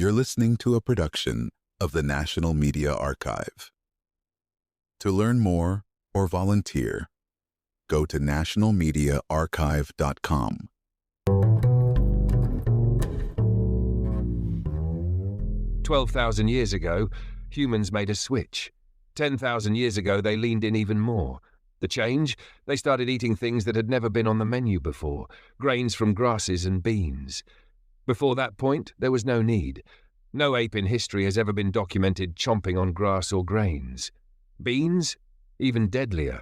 You're listening to a production of the National Media Archive. To learn more or volunteer, go to nationalmediaarchive.com. 12,000 years ago, humans made a switch. 10,000 years ago, they leaned in even more. The change? They started eating things that had never been on the menu before, grains from grasses and beans. Before that point, there was no need. No ape in history has ever been documented chomping on grass or grains. Beans? Even deadlier.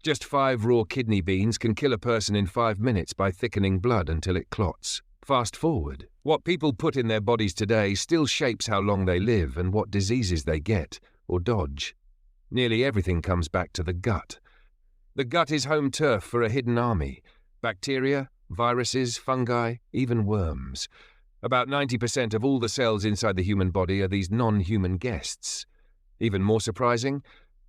Just 5 raw kidney beans can kill a person in 5 minutes by thickening blood until it clots. Fast forward. What people put in their bodies today still shapes how long they live and what diseases they get or dodge. Nearly everything comes back to the gut. The gut is home turf for a hidden army. Bacteria, viruses, fungi, even worms. About 90% of all the cells inside the human body are these non-human guests. Even more surprising,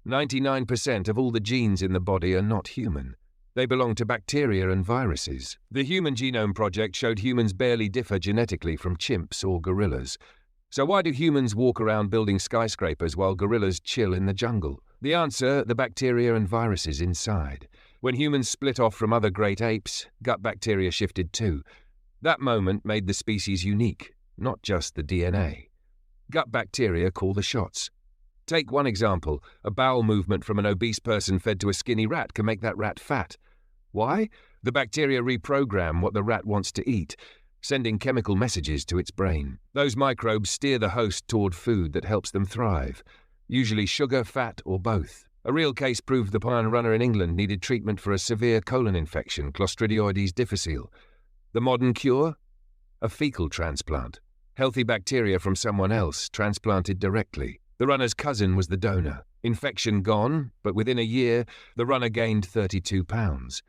99% of all the genes in the body are not human. They belong to bacteria and viruses. The Human Genome Project showed humans barely differ genetically from chimps or gorillas. So why do humans walk around building skyscrapers while gorillas chill in the jungle? The answer, the bacteria and viruses inside. When humans split off from other great apes, gut bacteria shifted too. That moment made the species unique, not just the DNA. Gut bacteria call the shots. Take one example. A bowel movement from an obese person fed to a skinny rat can make that rat fat. Why? The bacteria reprogram what the rat wants to eat, sending chemical messages to its brain. Those microbes steer the host toward food that helps them thrive, usually sugar, fat, or both. A real case proved the pine runner in England needed treatment for a severe colon infection, Clostridioides difficile. The modern cure? A fecal transplant. Healthy bacteria from someone else, transplanted directly. The runner's cousin was the donor. Infection gone, but within a year, the runner gained 32 pounds.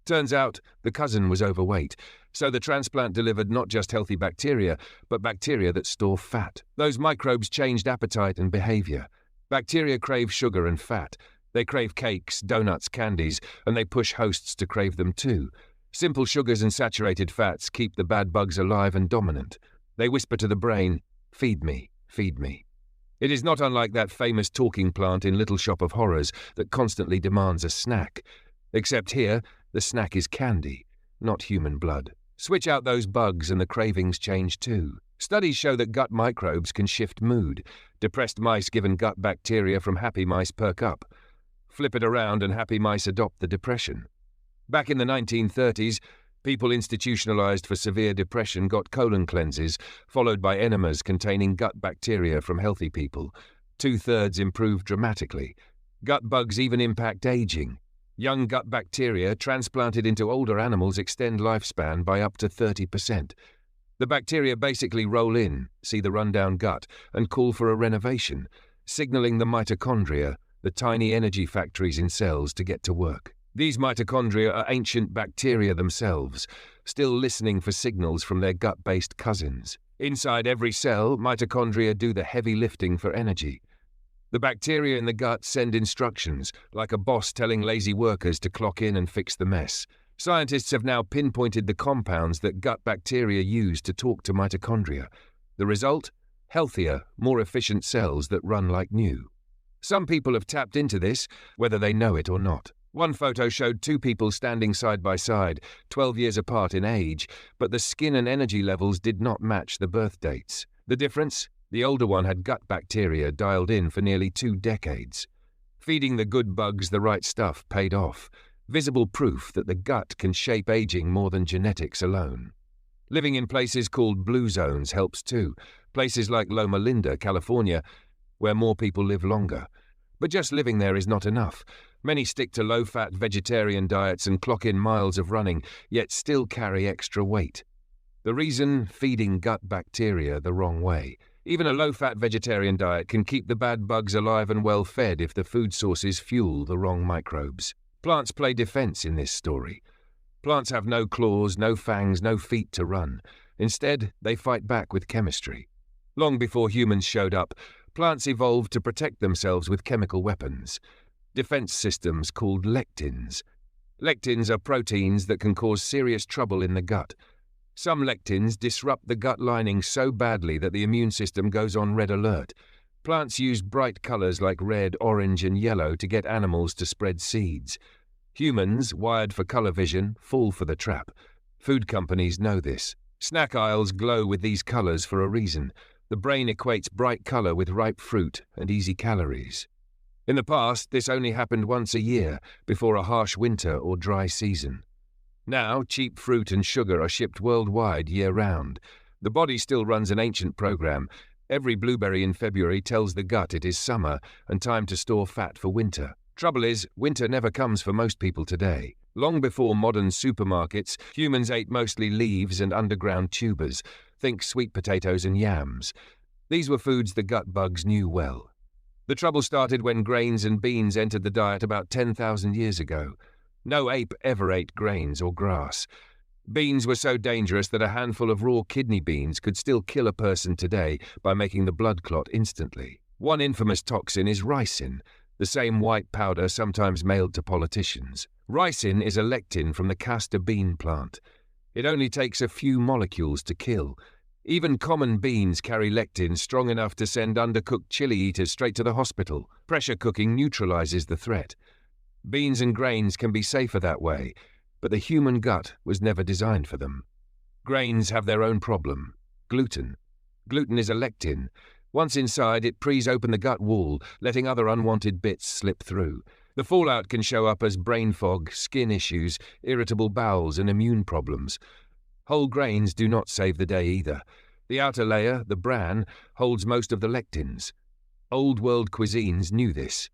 Turns out, the cousin was overweight, so the transplant delivered not just healthy bacteria, but bacteria that store fat. Those microbes changed appetite and behavior. Bacteria crave sugar and fat. They crave cakes, donuts, candies, and they push hosts to crave them too. Simple sugars and saturated fats keep the bad bugs alive and dominant. They whisper to the brain, "Feed me, feed me." It is not unlike that famous talking plant in Little Shop of Horrors that constantly demands a snack. Except here, the snack is candy, not human blood. Switch out those bugs and the cravings change too. Studies show that gut microbes can shift mood. Depressed mice given gut bacteria from happy mice perk up. Flip it around and happy mice adopt the depression. Back in the 1930s, people institutionalized for severe depression got colon cleanses, followed by enemas containing gut bacteria from healthy people. 2/3 improved dramatically. Gut bugs even impact aging. Young gut bacteria transplanted into older animals extend lifespan by up to 30%. The bacteria basically roll in, see the rundown gut, and call for a renovation, signaling the mitochondria, the tiny energy factories in cells, to get to work. These mitochondria are ancient bacteria themselves, still listening for signals from their gut-based cousins. Inside every cell, mitochondria do the heavy lifting for energy. The bacteria in the gut send instructions, like a boss telling lazy workers to clock in and fix the mess. Scientists have now pinpointed the compounds that gut bacteria use to talk to mitochondria. The result? Healthier, more efficient cells that run like new. Some people have tapped into this, whether they know it or not. One photo showed 2 people standing side by side, 12 years apart in age, but the skin and energy levels did not match the birth dates. The difference? The older one had gut bacteria dialed in for nearly 2 decades. Feeding the good bugs the right stuff paid off. Visible proof that the gut can shape aging more than genetics alone. Living in places called blue zones helps too. Places like Loma Linda, California, where more people live longer. But just living there is not enough. Many stick to low-fat vegetarian diets and clock in miles of running, yet still carry extra weight. The reason? Feeding gut bacteria the wrong way. Even a low-fat vegetarian diet can keep the bad bugs alive and well-fed if the food sources fuel the wrong microbes. Plants play defense in this story. Plants have no claws, no fangs, no feet to run. Instead, they fight back with chemistry. Long before humans showed up, plants evolved to protect themselves with chemical weapons. Defense systems called lectins. Lectins are proteins that can cause serious trouble in the gut. Some lectins disrupt the gut lining so badly that the immune system goes on red alert. Plants use bright colors like red, orange, and yellow to get animals to spread seeds. Humans, wired for color vision, fall for the trap. Food companies know this. Snack aisles glow with these colors for a reason. The brain equates bright color with ripe fruit and easy calories. In the past, this only happened once a year, before a harsh winter or dry season. Now, cheap fruit and sugar are shipped worldwide year-round. The body still runs an ancient program. Every blueberry in February tells the gut it is summer and time to store fat for winter. Trouble is, winter never comes for most people today. Long before modern supermarkets, humans ate mostly leaves and underground tubers. Think sweet potatoes and yams. These were foods the gut bugs knew well. The trouble started when grains and beans entered the diet about 10,000 years ago. No ape ever ate grains or grass. Beans were so dangerous that a handful of raw kidney beans could still kill a person today by making the blood clot instantly. One infamous toxin is ricin, the same white powder sometimes mailed to politicians. Ricin is a lectin from the castor bean plant. It only takes a few molecules to kill. Even common beans carry lectin strong enough to send undercooked chili eaters straight to the hospital. Pressure cooking neutralizes the threat. Beans and grains can be safer that way, but the human gut was never designed for them. Grains have their own problem: gluten. Gluten is a lectin. Once inside, it preys open the gut wall, letting other unwanted bits slip through. The fallout can show up as brain fog, skin issues, irritable bowels, and immune problems. Whole grains do not save the day either. The outer layer, the bran, holds most of the lectins. Old world cuisines knew this.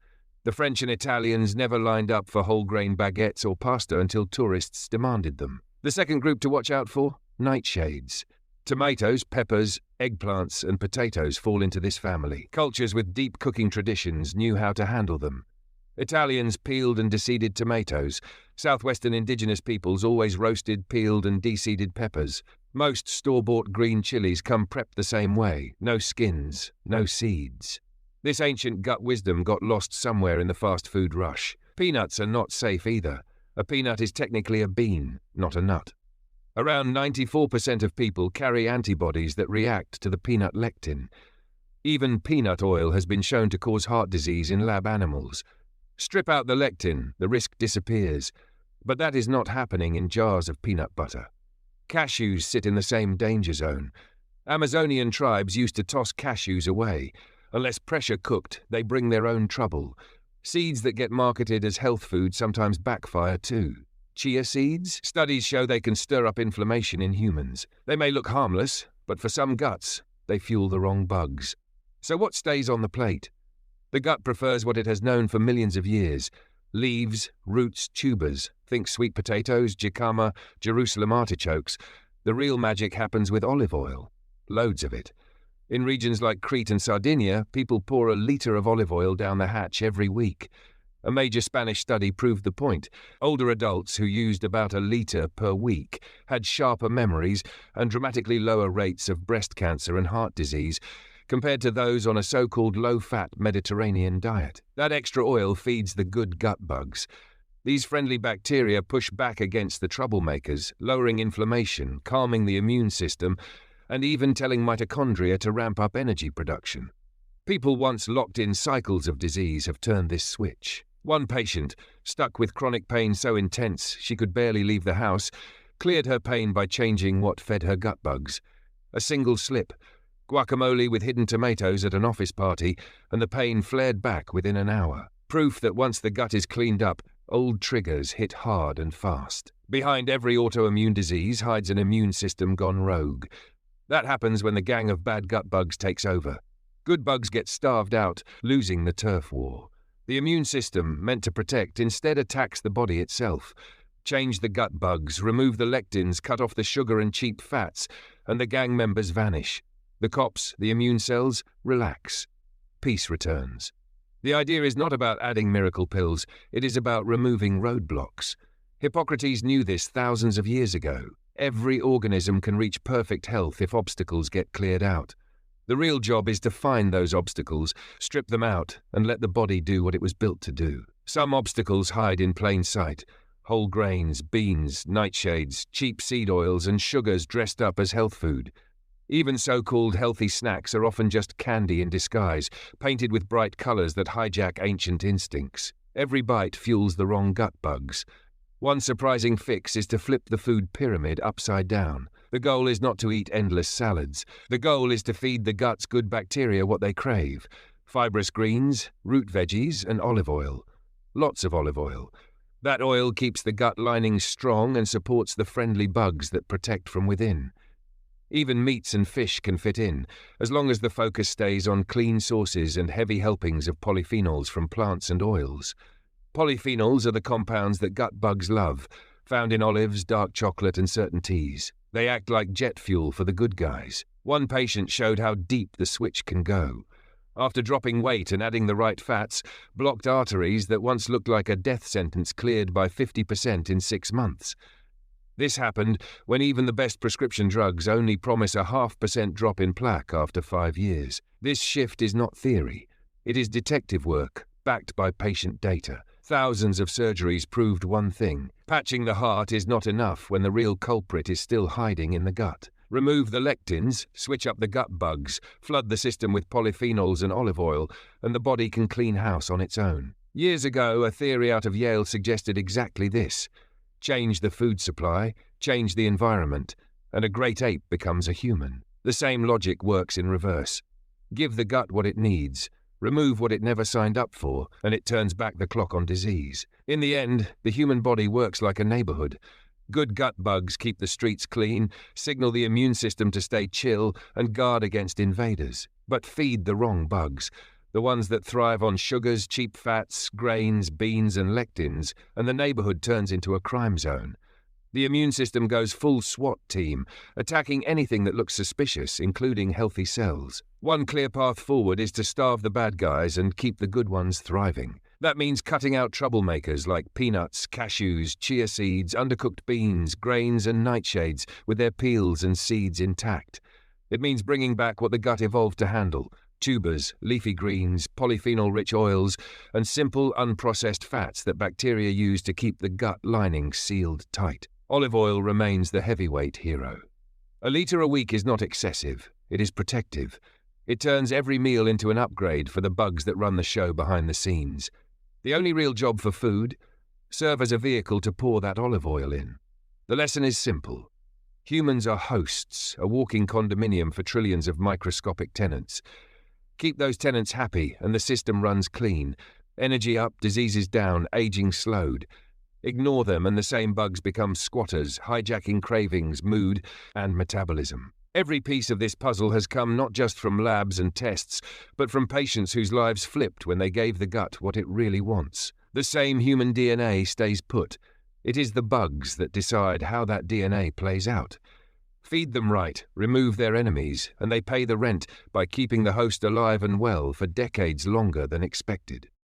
The French and Italians never lined up for whole grain baguettes or pasta until tourists demanded them. The second group to watch out for? Nightshades. Tomatoes, peppers, eggplants, and potatoes fall into this family. Cultures with deep cooking traditions knew how to handle them. Italians peeled and deseeded tomatoes. Southwestern indigenous peoples always roasted, peeled, and deseeded peppers. Most store-bought green chilies come prepped the same way. No skins, no seeds. This ancient gut wisdom got lost somewhere in the fast food rush. Peanuts are not safe either. A peanut is technically a bean, not a nut. Around 94% of people carry antibodies that react to the peanut lectin. Even peanut oil has been shown to cause heart disease in lab animals. Strip out the lectin, the risk disappears. But that is not happening in jars of peanut butter. Cashews sit in the same danger zone. Amazonian tribes used to toss cashews away. Unless pressure cooked, they bring their own trouble. Seeds that get marketed as health food sometimes backfire too. Chia seeds? Studies show they can stir up inflammation in humans. They may look harmless, but for some guts, they fuel the wrong bugs. So what stays on the plate? The gut prefers what it has known for millions of years. Leaves, roots, tubers. Think sweet potatoes, jicama, Jerusalem artichokes. The real magic happens with olive oil. Loads of it. In regions like Crete and Sardinia, people pour a litre of olive oil down the hatch every week. A major Spanish study proved the point. Older adults who used about a litre per week had sharper memories and dramatically lower rates of breast cancer and heart disease compared to those on a so-called low-fat Mediterranean diet. That extra oil feeds the good gut bugs. These friendly bacteria push back against the troublemakers, lowering inflammation, calming the immune system, and even telling mitochondria to ramp up energy production. People once locked in cycles of disease have turned this switch. One patient, stuck with chronic pain so intense she could barely leave the house, cleared her pain by changing what fed her gut bugs. A single slip, guacamole with hidden tomatoes at an office party, and the pain flared back within an hour. Proof that once the gut is cleaned up, old triggers hit hard and fast. Behind every autoimmune disease hides an immune system gone rogue. That happens when the gang of bad gut bugs takes over. Good bugs get starved out, losing the turf war. The immune system, meant to protect, instead attacks the body itself. Change the gut bugs, remove the lectins, cut off the sugar and cheap fats, and the gang members vanish. The cops, the immune cells, relax. Peace returns. The idea is not about adding miracle pills, it is about removing roadblocks. Hippocrates knew this thousands of years ago. Every organism can reach perfect health if obstacles get cleared out. The real job is to find those obstacles, strip them out, and let the body do what it was built to do. Some obstacles hide in plain sight. whole grains, beans, nightshades, cheap seed oils, and sugars dressed up as health food. Even so-called healthy snacks are often just candy in disguise, painted with bright colors that hijack ancient instincts. Every bite fuels the wrong gut bugs. One surprising fix is to flip the food pyramid upside down. The goal is not to eat endless salads. The goal is to feed the gut's good bacteria what they crave: fibrous greens, root veggies, and olive oil. Lots of olive oil. That oil keeps the gut lining strong and supports the friendly bugs that protect from within. Even meats and fish can fit in, as long as the focus stays on clean sources and heavy helpings of polyphenols from plants and oils. Polyphenols are the compounds that gut bugs love, found in olives, dark chocolate, and certain teas. They act like jet fuel for the good guys. One patient showed how deep the switch can go. After dropping weight and adding the right fats, blocked arteries that once looked like a death sentence cleared by 50% in 6 months. This happened when even the best prescription drugs only promise a 0.5% drop in plaque after 5 years. This shift is not theory. It is detective work, backed by patient data. Thousands of surgeries proved one thing: patching the heart is not enough when the real culprit is still hiding in the gut. Remove the lectins, switch up the gut bugs, flood the system with polyphenols and olive oil, and the body can clean house on its own. Years ago, a theory out of Yale suggested exactly this. Change the food supply, change the environment, and a great ape becomes a human. The same logic works in reverse. Give the gut what it needs, remove what it never signed up for, and it turns back the clock on disease. In the end, the human body works like a neighborhood. Good gut bugs keep the streets clean, signal the immune system to stay chill, and guard against invaders. But feed the wrong bugs, the ones that thrive on sugars, cheap fats, grains, beans, and lectins, and the neighborhood turns into a crime zone. The immune system goes full SWAT team, attacking anything that looks suspicious, including healthy cells. One clear path forward is to starve the bad guys and keep the good ones thriving. That means cutting out troublemakers like peanuts, cashews, chia seeds, undercooked beans, grains, and nightshades with their peels and seeds intact. It means bringing back what the gut evolved to handle: tubers, leafy greens, polyphenol-rich oils, and simple, unprocessed fats that bacteria use to keep the gut lining sealed tight. Olive oil remains the heavyweight hero. A litre a week is not excessive. It is protective. It turns every meal into an upgrade for the bugs that run the show behind the scenes. The only real job for food: serve as a vehicle to pour that olive oil in. The lesson is simple. Humans are hosts, a walking condominium for trillions of microscopic tenants. Keep those tenants happy and the system runs clean. Energy up, diseases down, aging slowed. Ignore them and the same bugs become squatters, hijacking cravings, mood, and metabolism. Every piece of this puzzle has come not just from labs and tests, but from patients whose lives flipped when they gave the gut what it really wants. The same human DNA stays put. It is the bugs that decide how that DNA plays out. Feed them right, remove their enemies, and they pay the rent by keeping the host alive and well for decades longer than expected.